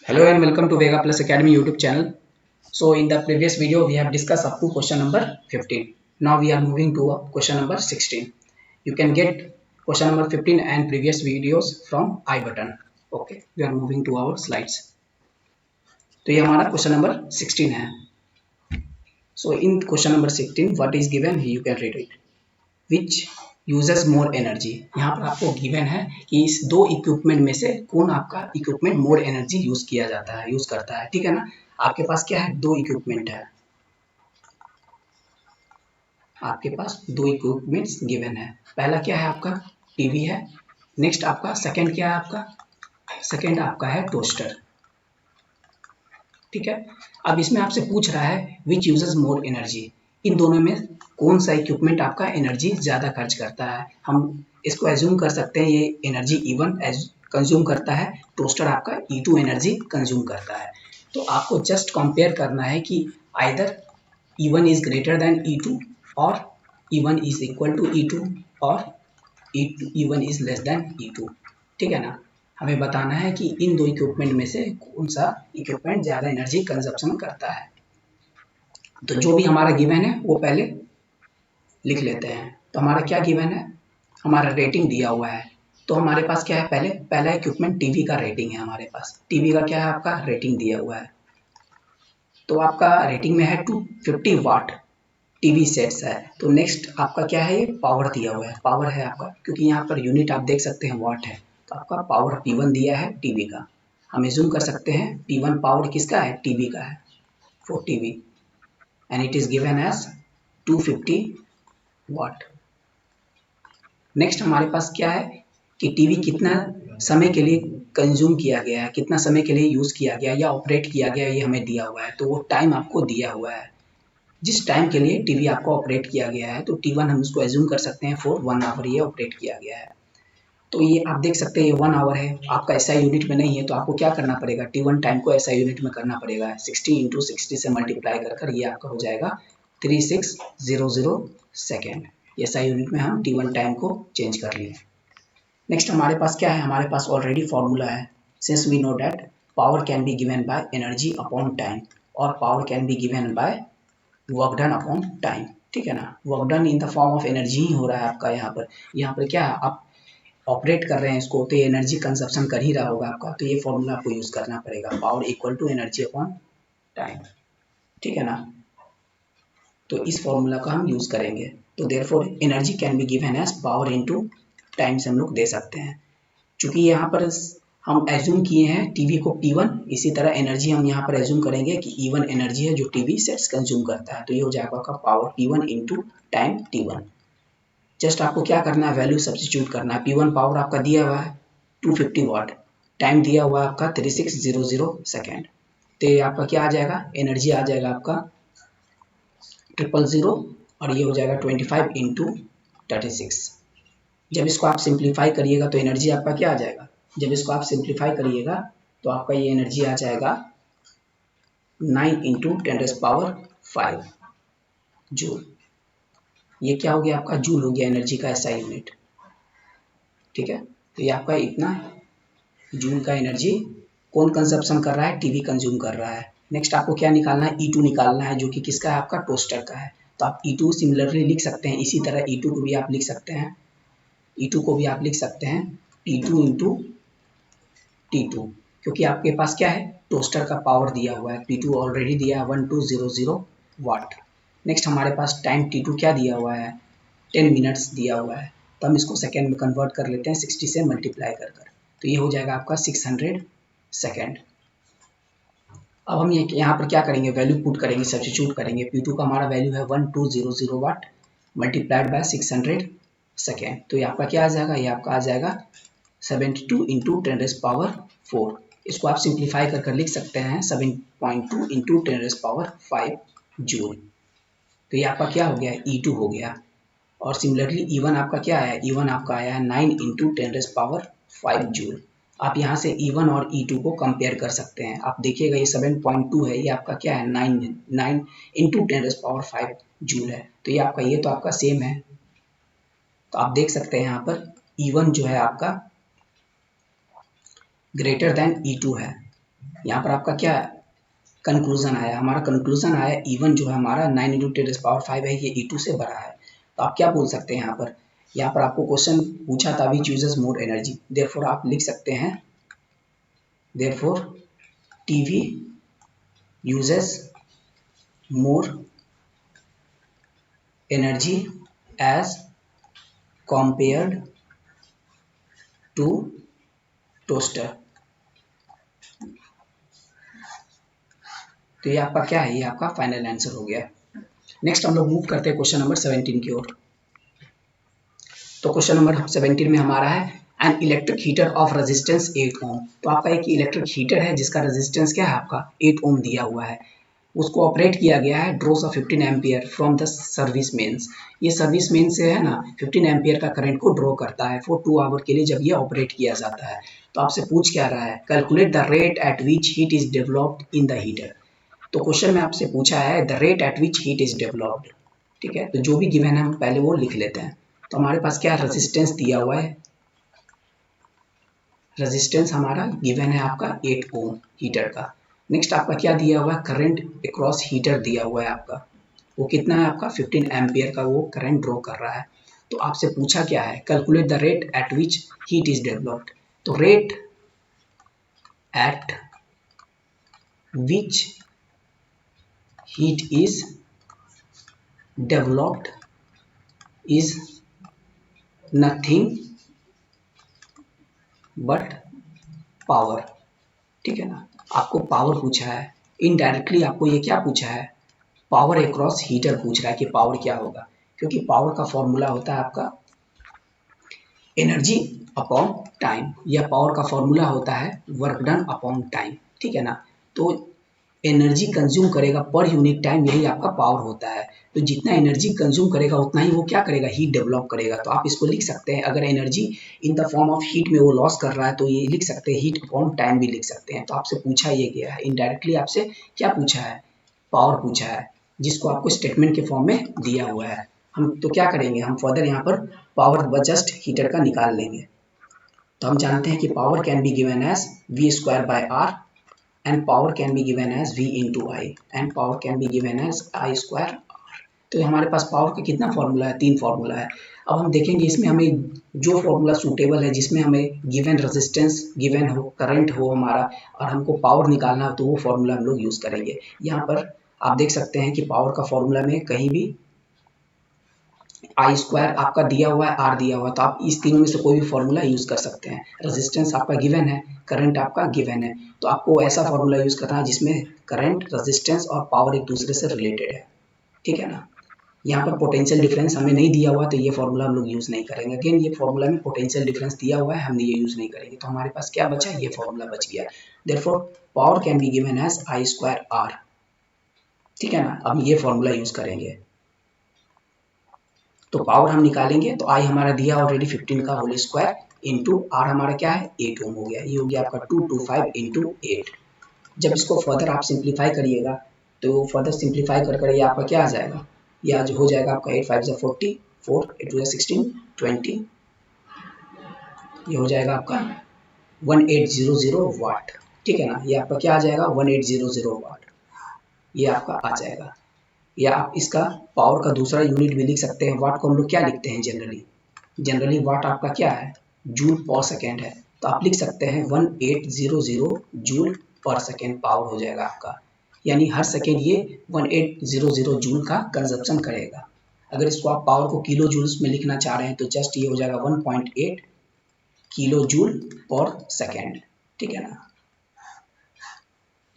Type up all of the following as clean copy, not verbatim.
Hello and welcome to Vega Plus Academy YouTube channel. So in the previous video we have discussed up to question number 15. Now we are moving to question number 16. You can get question number 15 and previous videos from I button. Okay, we are moving to our slides. तो ये हमारा question number 16 है. So in question number 16 what is given you can read it. Which uses more energy. यहाँ पर आपको given है कि इस दो इक्विपमेंट में से कौन आपका इक्विपमेंट मोर एनर्जी यूज किया जाता है, यूज करता है. ठीक है ना. आपके पास क्या है, दो इक्विपमेंट है. आपके पास दो इक्विपमेंट्स गिवन है. पहला क्या है आपका टीवी है. नेक्स्ट आपका सेकंड क्या है, आपका सेकंड आपका है टोस्टर. ठीक है. अब इसमें आपसे पूछ रहा है विच यूजेस मोर एनर्जी. इन दोनों में कौन सा इक्विपमेंट आपका एनर्जी ज़्यादा खर्च करता है. हम इसको एज्यूम कर सकते हैं ये एनर्जी E1 कंज्यूम करता है, टोस्टर आपका E2 एनर्जी कंज्यूम करता है. तो आपको जस्ट कंपेयर करना है कि either E1 is greater than E2 और E1 is equal to E2 और E1 is less than E2. ठीक है ना. हमें बताना है कि इन दो इक्विपमेंट में से कौन सा इक्विपमेंट ज़्यादा एनर्जी कंजप्शन करता है. तो जो भी हमारा गिवन है वो पहले लिख लेते हैं. तो हमारा क्या गिवन है, हमारा रेटिंग दिया हुआ है. तो हमारे पास क्या है, पहला इक्विपमेंट टीवी का रेटिंग है. हमारे पास टीवी का क्या है, आपका रेटिंग दिया हुआ है. तो आपका रेटिंग में है 250 वाट टीवी सेट्स है. तो नेक्स्ट आपका क्या है, ये पावर दिया हुआ है. पावर है आपका, क्योंकि यहाँ पर यूनिट आप देख सकते हैं वाट है. तो आपका पावर P1 दिया है टीवी का. हम एज्यूम कर सकते हैं P1 पावर किसका है, टीवी का है, for TV. And it is given as 250 watt. Next हमारे पास क्या है कि टीवी कितना समय के लिए कंज्यूम किया गया है, कितना समय के लिए यूज़ किया गया या ऑपरेट किया गया, ये हमें दिया हुआ है. तो वो टाइम आपको दिया हुआ है, जिस टाइम के लिए टीवी आपको ऑपरेट किया गया है. तो T1 हम इसको एज्यूम कर सकते हैं फॉर 1 आवर ये ऑपरेट किया गया है. तो ये आप देख सकते हैं ये 1 आवर है. आपका SI यूनिट में नहीं है तो आपको क्या करना पड़ेगा, T1 टाइम को SI यूनिट में करना पड़ेगा. 60 × 60 से मल्टीप्लाई कर ये आपका हो जाएगा 3600 सेकेंड. SI यूनिट में हम T1 टाइम को चेंज कर लिए. नेक्स्ट हमारे पास क्या है, हमारे पास ऑलरेडी फॉर्मूला है. Since we know that power can be given by energy upon time और power can be given by work done upon time. ठीक है ना. Work done in the form of energy ही हो रहा है आपका. यहाँ पर क्या है, आप ऑपरेट कर रहे हैं इसको तो ये एनर्जी कंजप्शन कर ही रहा होगा आपका. तो ये फॉर्मूला आपको यूज़ करना पड़ेगा, power equal to energy upon time. ठीक है ना. तो इस फॉर्मूला का हम यूज़ करेंगे. तो therefore energy can be given as power into time से हम लोग दे सकते हैं. चूँकि यहाँ पर हम एज्यूम किए हैं टीवी को P1, इसी तरह एनर्जी हम यहाँ पर एज्यूम करेंगे कि E1 एनर्जी है जो टीवी सेट्स कंज्यूम करता है. तो ये हो जाएगा आपका power P1 into time T1. Just आपको क्या करना है, वैल्यू सब्स्टिट्यूट करना है. P1 पावर आपका दिया हुआ है 250 वाट, टाइम दिया हुआ है आपका 3600 सेकेंड. तो ये आपका क्या आ जाएगा, एनर्जी आ जाएगा आपका 000 और ये हो जाएगा 25 इंटू 36. जब इसको आप सिंप्लीफाई करिएगा तो एनर्जी आपका क्या आ जाएगा, जब इसको आप सिंप्लीफाई करिएगा तो आपका ये एनर्जी आ जाएगा 9 × 10⁵ जूल. ये क्या हो गया, आपका जूल हो गया एनर्जी का SI यूनिट. ठीक है. तो ये आपका इतना जूल का एनर्जी कौन कंजप्शन कर रहा है, टीवी कंज्यूम कर रहा है. नेक्स्ट आपको क्या निकालना है, E2 निकालना है, जो कि किसका है, आपका टोस्टर का है. तो आप E2 सिमिलरली लिख सकते हैं. इसी तरह E2 को भी आप लिख सकते हैं, E2 को भी आप लिख सकते हैं T2 इंटू T2, क्योंकि आपके पास क्या है, टोस्टर का पावर दिया हुआ है. P2 ऑलरेडी दिया है 1200 वाट. नेक्स्ट हमारे पास टाइम T2 क्या दिया हुआ है, 10 मिनट्स दिया हुआ है. तो हम इसको सेकेंड में कन्वर्ट कर लेते हैं 60 से मल्टीप्लाई कर. तो ये हो जाएगा आपका 600 सेकेंड. अब हम ये यहाँ पर क्या करेंगे, वैल्यू पुट करेंगे, सब्स्टिट्यूट करेंगे. P2 का हमारा वैल्यू है 1200 वाट मल्टीप्लाइड बाय 600 सेकेंड. तो ये आपका क्या आ जाएगा, ये आपका आ जाएगा 72 इंटू 10⁴. इसको आप सिंप्लीफाई कर लिख सकते हैं 7.2 इंटू 10⁵ जूल. तो ये आपका क्या हो गया, E2 हो गया. और सिमिलरली E1 आपका क्या आया, E1 आपका आया है 9 इंटू 10⁵ जूल. आप यहाँ से E1 और E2 को कंपेयर कर सकते हैं. आप देखिएगा ये 7.2 है, ये आपका क्या है 9 इंटू 10⁵ जूल है. तो ये आपका, ये तो आपका सेम है. तो आप देख सकते हैं यहाँ पर E1 जो है आपका ग्रेटर देन E2 है. यहाँ पर आपका क्या कंक्लूजन आया, हमारा कंक्लूजन आया E1 जो है हमारा 9 × 10⁵ है, ये E2 से बड़ा है। तो आप क्या बोल सकते हैं यहाँ पर आपको क्वेश्चन पूछा था which uses more energy, therefore आप लिख सकते हैं therefore TV uses more energy as compared to toaster. तो ये आपका क्या है, ये आपका फाइनल आंसर हो गया। नेक्स्ट हम लोग मूव करते हैं क्वेश्चन नंबर 17 की ओर। तो क्वेश्चन नंबर 17 में हमारा है an electric heater of resistance 8 ओम। तो आपका एक इलेक्ट्रिक हीटर है जिसका रेजिस्टेंस क्या है, आपका 8 ओम दिया हुआ है। उसको ऑपरेट किया गया है, draws of 15 ampere from the service mains. ये सर्विस मेन से है ना 15 एम्पियर का करंट को ड्रॉ करता है फॉर 2 आवर के लिए जब ये ऑपरेट किया जाता है। तो आपसे पूछ क्या रहा है, calculate the rate at which heat is developed in the heater. तो क्वेश्चन में आपसे पूछा है the rate at which heat is developed. ठीक है, तो जो भी गिवन है हम पहले वो लिख लेते हैं। तो हमारे पास क्या रेजिस्टेंस दिया हुआ है, रेजिस्टेंस हमारा गिवन है आपका 8 ओम हीटर का। नेक्स्ट आपका क्या दिया हुआ है, करंट अक्रॉस हीटर दिया हुआ है आपका, वो कितना है आपका 15 एम्पियर का वो करंट ड्रॉ कर रहा है। तो आपसे पूछा क्या है, calculate the rate at which heat is developed. तो rate at which heat is developed is nothing but power. ठीक है ना, आपको पावर पूछा है, इनडायरेक्टली आपको ये क्या पूछा है, पावर अक्रॉस हीटर पूछ रहा है कि पावर क्या होगा, क्योंकि पावर का फॉर्मूला होता है आपका एनर्जी अपॉन टाइम, या पावर का फॉर्मूला होता है वर्क डन अपॉन टाइम। ठीक है ना, तो एनर्जी कंज्यूम करेगा पर यूनिट टाइम, यही आपका पावर होता है। तो जितना एनर्जी कंज्यूम करेगा उतना ही वो क्या करेगा, हीट डेवलप करेगा। तो आप इसको लिख सकते हैं, अगर energy in the form of heat में वो लॉस कर रहा है तो ये लिख सकते हैं हीट अपॉन टाइम भी लिख सकते हैं। तो आपसे पूछा ये गया है, इनडायरेक्टली आपसे क्या पूछा है, पावर पूछा है, जिसको आपको स्टेटमेंट के फॉर्म में दिया हुआ है। हम तो क्या करेंगे, हम फर्दर यहाँ पर पावर व जस्ट हीटर का निकाल लेंगे। तो हम जानते हैं कि power can be given as V²/R and power can be given as V into I and power can be given as I²R। तो हमारे पास पावर का कितना फॉर्मूला है, 3 फॉर्मूला है। अब हम देखेंगे इसमें हमें जो फॉर्मूला सूटेबल है, जिसमें हमें गिवन रेजिस्टेंस गिवन हो, करंट हो हमारा, और हमको पावर निकालना हो, तो वो फॉर्मूला हम लोग यूज़ करेंगे। यहाँ पर आप देख सकते हैं कि पावर का फॉर्मूला में कहीं भी I² आपका दिया हुआ है, R दिया हुआ है, तो आप इस तीनों में से कोई भी फॉर्मूला यूज़ कर सकते हैं। रेजिस्टेंस आपका गिवन है, करंट आपका गिवन है, तो आपको ऐसा फॉर्मूला यूज़ करना है जिसमें करंट, रेजिस्टेंस और पावर एक दूसरे से रिलेटेड है। ठीक है ना, यहाँ पर पोटेंशियल डिफरेंस हमें नहीं दिया हुआ, तो ये फॉर्मूला हम लोग यूज़ नहीं करेंगे। अगेन ये फॉर्मूला में पोटेंशियल डिफरेंस दिया हुआ है, हमने ये यूज़ नहीं करेंगे। तो हमारे पास क्या बचा, ये फॉर्मूला बच गया। Therefore power can be given as I²R। ठीक है ना, अब ये फॉर्मूला यूज़ करेंगे तो पावर हम निकालेंगे। तो आई हमारा दिया ऑलरेडी 15 का होल स्क्वायर इंटू आर हमारा क्या है 8 ओम हो गया, ये हो गया आपका 225 इंटू 8। जब इसको फर्दर आप सिंप्लीफाई करिएगा तो फर्दर सिंप्लीफाई कर ये आपका क्या आ जाएगा, ये आज हो जाएगा आपका 8 5 40, 4 8 16 20, ये हो जाएगा आपका 1800 वाट। ठीक है ना, ये आपका क्या आ जाएगा 1800 वाट, ये आपका आ जाएगा। या आप इसका पावर का दूसरा यूनिट भी लिख सकते हैं। वाट को हम लोग क्या लिखते हैं जनरली वाट आपका क्या है, जूल पर सेकेंड है, तो आप लिख सकते हैं 1800 जूल पर सेकेंड पावर हो जाएगा आपका, यानी हर सेकेंड ये 1800 जूल का कंजप्शन करेगा। अगर इसको आप पावर को किलो जूल्स में लिखना चाह रहे हैं तो जस्ट ये हो जाएगा 1.8 किलो जूल पर सेकेंड। ठीक है ना,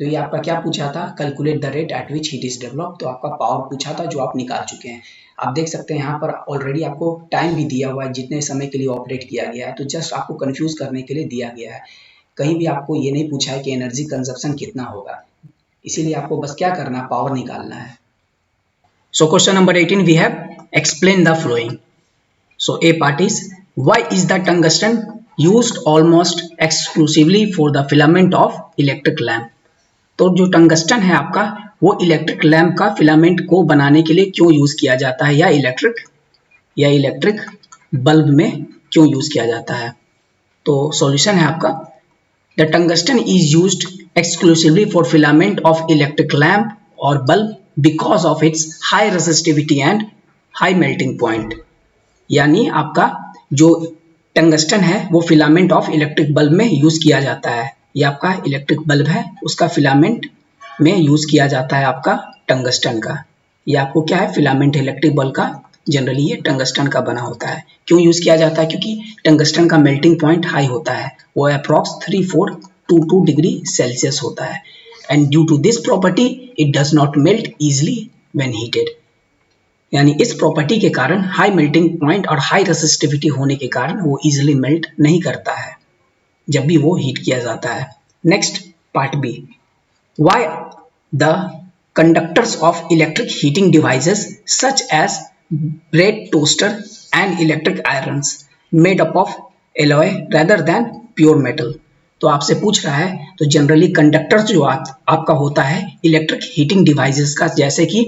तो ये आपका क्या पूछा था, calculate the rate at which heat is develop. तो आपका पावर पूछा था जो आप निकाल चुके हैं। आप देख सकते हैं यहाँ पर ऑलरेडी आपको टाइम भी दिया हुआ है, जितने समय के लिए ऑपरेट किया गया है, तो जस्ट आपको कंफ्यूज करने के लिए दिया गया है। कहीं भी आपको ये नहीं पूछा है कि एनर्जी कंजप्शन कितना होगा, इसीलिए आपको बस क्या करना है, पावर निकालना है। So question number 18 we have explain the following. So A part is why is the tungsten used almost exclusively for the filament of electric lamp. तो जो टंगस्टन है आपका वो इलेक्ट्रिक लैम्प का फिलामेंट को बनाने के लिए क्यों यूज किया जाता है, या इलेक्ट्रिक बल्ब में क्यों यूज किया जाता है। तो सॉल्यूशन है आपका the tungsten is used exclusively for filament of electric lamp और bulb because of its high resistivity and high melting point. यानी आपका जो टंगस्टन है वो फिलामेंट ऑफ इलेक्ट्रिक बल्ब में यूज किया जाता है। ये आपका इलेक्ट्रिक बल्ब है, उसका फिलामेंट में यूज किया जाता है आपका टंगस्टन का। ये आपको क्या है, फिलामेंट इलेक्ट्रिक बल्ब का जनरली ये टंगस्टन का बना होता है। क्यों यूज किया जाता है? क्योंकि टंगस्टन का मेल्टिंग पॉइंट हाई होता है, वो अप्रॉक्स 3422 डिग्री सेल्सियस होता है। And due to this property it does not melt easily when heated. यानी इस प्रॉपर्टी के कारण, हाई मेल्टिंग पॉइंट और हाई रेसिस्टिविटी होने के कारण वो इजिली मेल्ट नहीं करता है जब भी वो हीट किया जाता है। Next part B, why the conductors of electric heating devices such as bread toaster and electric irons made up of alloy rather than pure metal। तो आपसे पूछ रहा है, तो जनरली कंडक्टर जो आपका होता है इलेक्ट्रिक हीटिंग डिवाइसेस का, जैसे कि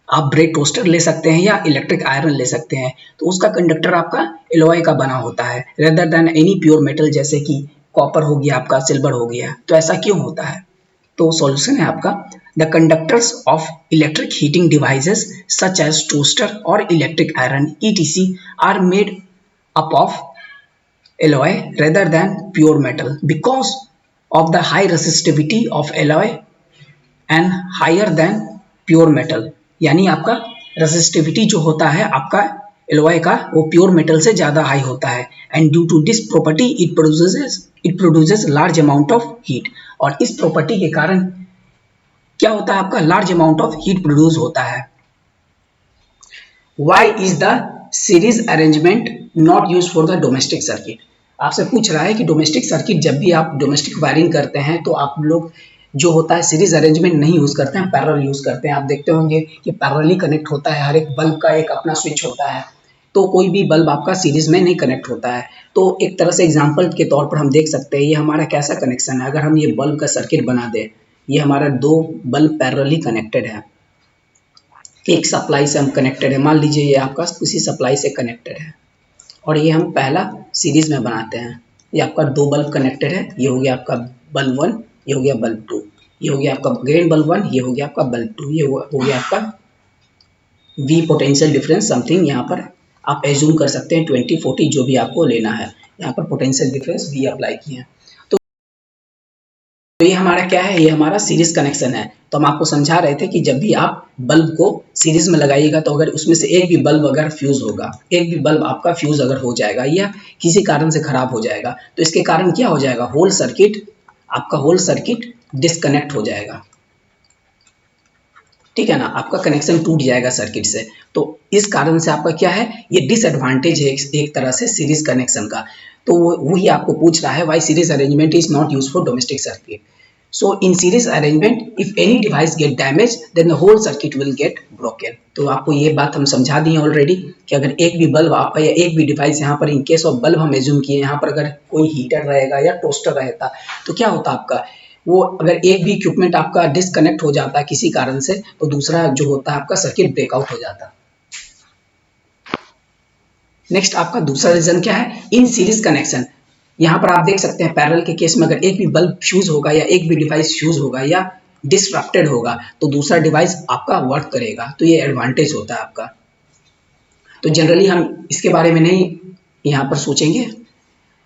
आप ब्रेड टोस्टर ले सकते हैं या इलेक्ट्रिक आयरन ले सकते हैं, तो उसका कंडक्टर आपका एलॉय का बना होता है rather than any pure metal, जैसे कि कॉपर हो गया आपका, सिल्वर हो गया। तो ऐसा क्यों होता है? तो सॉल्यूशन है आपका, the conductors of electric heating devices such as toaster और electric iron ETC are made up of alloy rather than pure metal because of the high resistivity of alloy and higher than pure metal। यानी आपका resistivity जो होता है आपका alloy का, वो pure metal से ज्यादा हाई होता है। And due to this property it produces large amount of heat. और इस प्रॉपर्टी के कारण क्या होता है, आपका large amount of heat produce होता है। Why is the series arrangement not used for the domestic circuit? आपसे पूछ रहा है कि डोमेस्टिक सर्किट, जब भी आप डोमेस्टिक वायरिंग करते हैं तो आप लोग जो होता है सीरीज अरेंजमेंट नहीं यूज करते हैं, पैरेलल यूज करते हैं। आप देखते होंगे कि पैरेलली कनेक्ट होता है, हर एक बल्ब का एक अपना स्विच होता है, तो कोई भी बल्ब आपका सीरीज में नहीं कनेक्ट होता है। तो एक तरह से एग्जाम्पल के तौर पर हम देख सकते हैं, ये हमारा कैसा कनेक्शन है। अगर हम ये बल्ब का सर्किट बना दें, ये हमारा दो बल्ब पैरेलली कनेक्टेड है, एक सप्लाई से हम कनेक्टेड है, मान लीजिए ये आपका किसी सप्लाई से कनेक्टेड है, और ये हम पहला सीरीज में बनाते हैं। ये आपका दो बल्ब कनेक्टेड है, ये हो गया आपका बल्ब 1, ये हो गया बल्ब 2, ये हो गया आपका ग्रेन बल्ब 1, ये हो गया आपका बल्ब 2, ये हो गया आपका V पोटेंशियल डिफरेंस समथिंग, यहाँ पर आप एज्यूम कर सकते हैं 20-40 जो भी आपको लेना है। यहाँ पर पोटेंशियल डिफरेंस V अप्लाई किए हैं। तो ये हमारा क्या है, ये हमारा सीरीज कनेक्शन है। तो हम आपको समझा रहे थे कि जब भी आप बल्ब को सीरीज में लगाइएगा, तो अगर उसमें से एक भी बल्ब अगर फ्यूज होगा, एक भी बल्ब आपका फ्यूज अगर हो जाएगा या किसी कारण से खराब हो जाएगा, तो इसके कारण क्या हो जाएगा, होल सर्किट डिस्कनेक्ट हो जाएगा। ठीक है ना, आपका कनेक्शन टूट जाएगा सर्किट से। तो इस कारण से आपका क्या है, ये डिसएडवांटेज है एक तरह से सीरीज कनेक्शन का। तो वही आपको पूछ रहा है, why series arrangement is not used for domestic circuit. So in series arrangement if any device get damage then the whole circuit will get broken. तो आपको ये बात हम समझा दिए ऑलरेडी कि अगर एक भी बल्ब आपका या एक भी डिवाइस, यहाँ पर इन केस ऑफ बल्ब हम एज्यूम किए, यहाँ पर अगर कोई हीटर रहेगा या टोस्टर रहता, तो क्या होता आपका, वो अगर एक भी इक्विपमेंट आपका डिस्कनेक्ट हो जाता है किसी कारण से, तो दूसरा जो होता है आपका सर्किट ब्रेकआउट हो जाता। नेक्स्ट आपका दूसरा रीजन क्या है, इन सीरीज कनेक्शन। यहाँ पर आप देख सकते हैं पैरेलल के केस में अगर एक भी बल्ब फ्यूज होगा या एक भी डिवाइस फ्यूज होगा या डिसरप्टेड होगा, तो दूसरा डिवाइस आपका वर्क करेगा। तो ये एडवांटेज होता है आपका। तो जनरली हम इसके बारे में नहीं यहाँ पर सोचेंगे,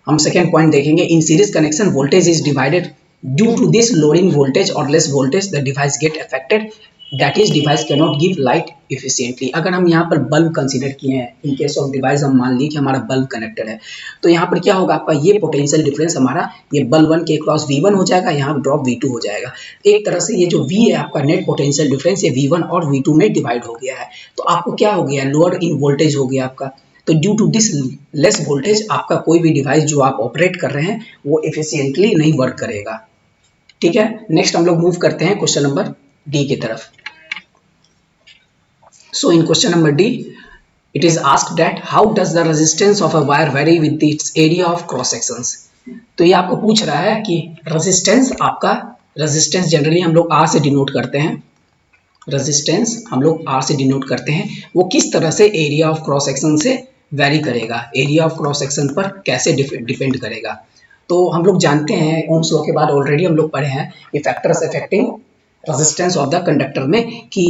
हम सेकेंड पॉइंट देखेंगे। In series connection voltage is divided due to this loading voltage और less voltage the device get affected, that is device can not give light efficiently. अगर हम यहाँ पर बल्ब कंसीडर किए हैं, इन केस ऑफ डिवाइस हम मान ली कि हमारा बल्ब कनेक्टेड है, तो यहाँ पर क्या होगा, आपका ये पोटेंशियल डिफरेंस हमारा ये बल्ब 1 के क्रॉस V1 हो जाएगा, यहाँ ड्रॉप V2 हो जाएगा। एक तरह से ये जो V है आपका नेट पोटेंशियल डिफरेंस, ये V1 और V2 में डिवाइड हो गया है। तो आपको क्या हो गया, लोअर इन वोल्टेज हो गया आपका। तो due to this less voltage आपका कोई भी डिवाइस जो आप ऑपरेट कर रहे हैं वो एफिशिएंटली नहीं वर्क करेगा। ठीक है, नेक्स्ट हम लोग मूव करते हैं क्वेश्चन नंबर डी की तरफ। So in question number D it is asked that how does the resistance of a wire vary with its area of cross sections. तो ये आपको पूछ रहा है कि रेजिस्टेंस, आपका रेजिस्टेंस जनरली हम लोग R से डिनोट करते हैं, रेजिस्टेंस हम लोग R से डिनोट करते हैं, वो किस तरह से एरिया ऑफ क्रॉस सेक्शन से वेरी करेगा, एरिया ऑफ क्रॉस सेक्शन पर कैसे डिपेंड करेगा। तो हम लोग जानते हैं ओम्स लॉ के बाद ऑलरेडी हम लोग पढ़े हैं ये factors affecting resistance of the conductor में कि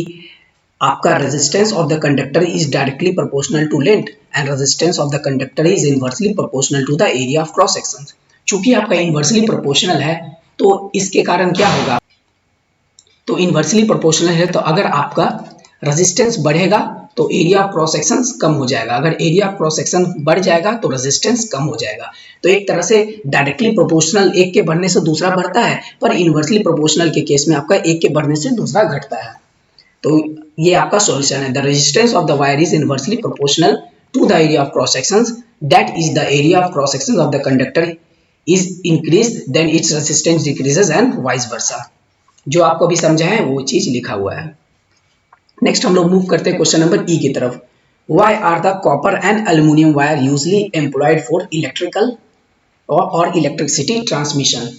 आपका resistance of the conductor is directly proportional to length and resistance of the conductor is inversely proportional to the area of cross section. चूंकि आपका इनवर्सली प्रोपोर्शनल है तो इसके कारण क्या होगा, तो इनवर्सली प्रोपोर्शनल है तो अगर आपका रेजिस्टेंस बढ़ेगा तो एरिया ऑफ क्रॉस सेक्शन कम हो जाएगा, अगर एरिया ऑफ क्रॉस सेक्शन बढ़ जाएगा तो रेजिस्टेंस कम हो जाएगा। तो एक तरह से डायरेक्टली प्रोपोर्शनल एक के बढ़ने से दूसरा बढ़ता है, पर इनवर्सली प्रोपोर्शनल के केस में आपका एक के बढ़ने से दूसरा घटता है। तो ये आपका सॉल्यूशन है। The resistance of the wire is inversely proportional to the area of cross sections, that is the area of cross section of the conductor is increase then its resistance decreases and vice versa. जो आपको अभी समझा है वो चीज लिखा हुआ है। नेक्स्ट हम लोग मूव करते हैं क्वेश्चन नंबर ई की तरफ। Why are the copper and aluminium wire usually employed for electrical और इलेक्ट्रिसिटी ट्रांसमिशन।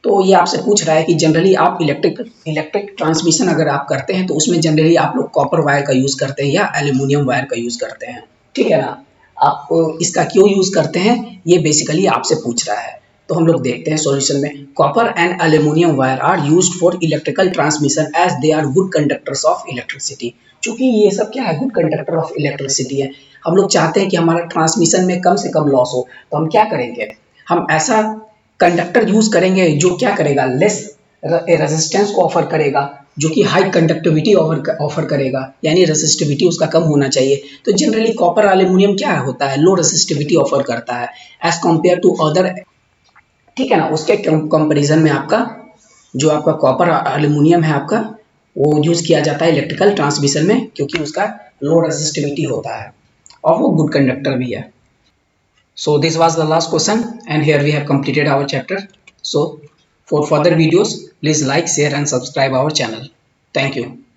तो ये आपसे पूछ रहा है कि जनरली आप इलेक्ट्रिक ट्रांसमिशन अगर आप करते हैं तो उसमें जनरली आप लोग कॉपर वायर का यूज करते हैं या एल्यूमिनियम वायर का यूज करते हैं, ठीक है ना। आप इसका क्यों यूज करते हैं ये बेसिकली आपसे पूछ रहा है। तो हम लोग देखते हैं सॉल्यूशन में। Copper and aluminium wire are used for electrical transmission as they are good conductors of electricity. क्योंकि ये सब क्या है, गुड कंडक्टर ऑफ इलेक्ट्रिसिटी है। हम लोग चाहते हैं कि हमारा ट्रांसमिशन में कम से कम लॉस हो, तो हम क्या करेंगे, हम ऐसा कंडक्टर यूज करेंगे जो क्या करेगा, लेस रेजिस्टेंस को ऑफर करेगा, जो कि हाई कंडक्टिविटी ऑफर करेगा, यानी रेसिस्टिविटी उसका कम होना चाहिए। तो जनरली कॉपर एल्यूमिनियम क्या होता है, लो रेसिस्टिविटी ऑफर करता है एज कम्पेयर टू अदर, ठीक है ना। उसके कंपैरिजन में आपका जो आपका कॉपर एल्यूमिनियम है आपका वो यूज किया जाता है इलेक्ट्रिकल ट्रांसमिशन में, क्योंकि उसका लो रेसिस्टिविटी होता है और वो गुड कंडक्टर भी है। So this was the last question and here we have completed our chapter. So for further videos please like, share and subscribe our channel. Thank you.